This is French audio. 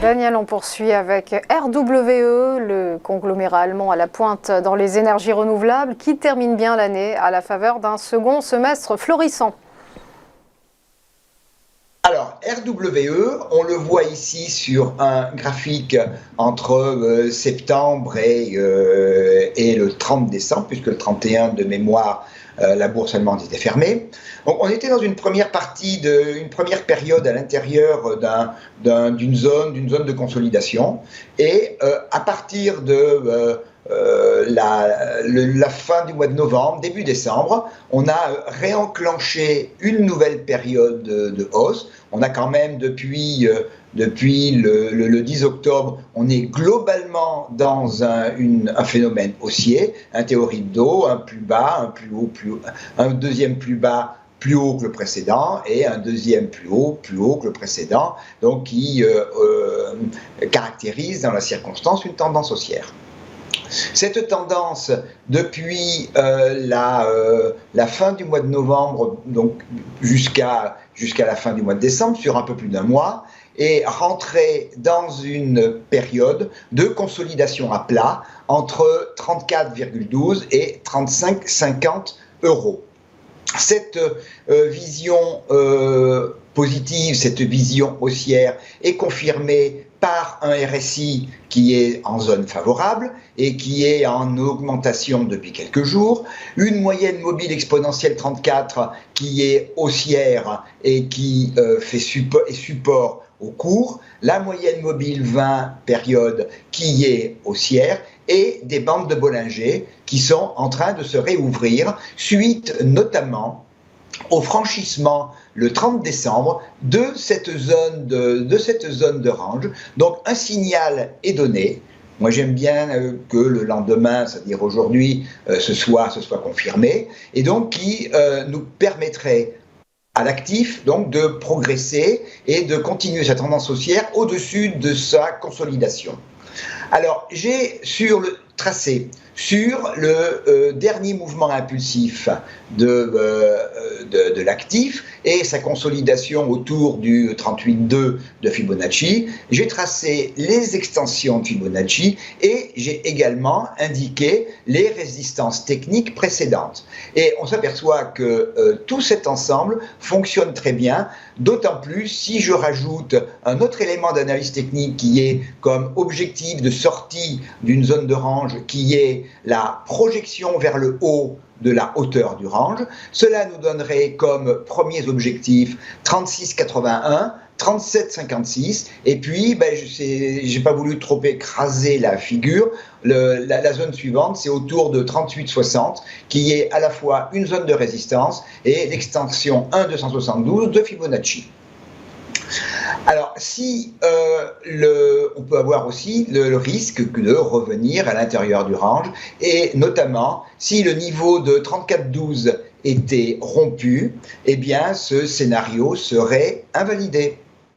Daniel, on poursuit avec RWE, le conglomérat allemand à la pointe dans les énergies renouvelables, qui termine bien l'année à la faveur d'un second semestre florissant. Alors, RWE, on le voit ici sur un graphique entre septembre et le 30 décembre, puisque le 31 de mémoire, la bourse allemande était fermée. Donc, on était dans une première période à l'intérieur d'une zone de consolidation. Et à partir de la fin du mois de novembre, début décembre, on a réenclenché une nouvelle période de hausse. On a quand même depuis le 10 octobre, on est globalement dans un phénomène haussier, un théorie de dos, un plus bas, un plus haut, un deuxième plus bas, plus haut que le précédent, et un deuxième plus haut que le précédent, donc qui caractérise dans la circonstance une tendance haussière. Cette tendance, depuis la fin du mois de novembre, donc jusqu'à la fin du mois de décembre, sur un peu plus d'un mois, est rentrée dans une période de consolidation à plat entre 34,12 et 35,50 euros. Cette vision positive, cette vision haussière est confirmée par un RSI qui est en zone favorable et qui est en augmentation depuis quelques jours, une moyenne mobile exponentielle 34 qui est haussière et qui fait support au cours, la moyenne mobile 20 période qui est haussière et des bandes de Bollinger qui sont en train de se réouvrir suite notamment au franchissement le 30 décembre de cette zone de range. Donc un signal est donné. Moi j'aime bien que le lendemain, c'est-à-dire aujourd'hui, ce soit confirmé, et donc qui nous permettrait à l'actif donc de progresser et de continuer sa tendance haussière au-dessus de sa consolidation. Alors j'ai sur le tracé, sur le dernier mouvement impulsif de l'actif et sa consolidation autour du 38,2 de Fibonacci, j'ai tracé les extensions de Fibonacci et j'ai également indiqué les résistances techniques précédentes. Et on s'aperçoit que tout cet ensemble fonctionne très bien, d'autant plus si je rajoute un autre élément d'analyse technique qui est comme objectif de sortie d'une zone de range, qui est la projection vers le haut de la hauteur du range. Cela nous donnerait comme premiers objectifs 36,81, 37,56, et puis j'ai pas voulu trop écraser la figure. La zone suivante, c'est autour de 38,60, qui est à la fois une zone de résistance et l'extension 1,272 de Fibonacci. Alors, si on peut avoir aussi le risque de revenir à l'intérieur du range, et notamment si le niveau de 34,12 était rompu, eh bien ce scénario serait invalidé.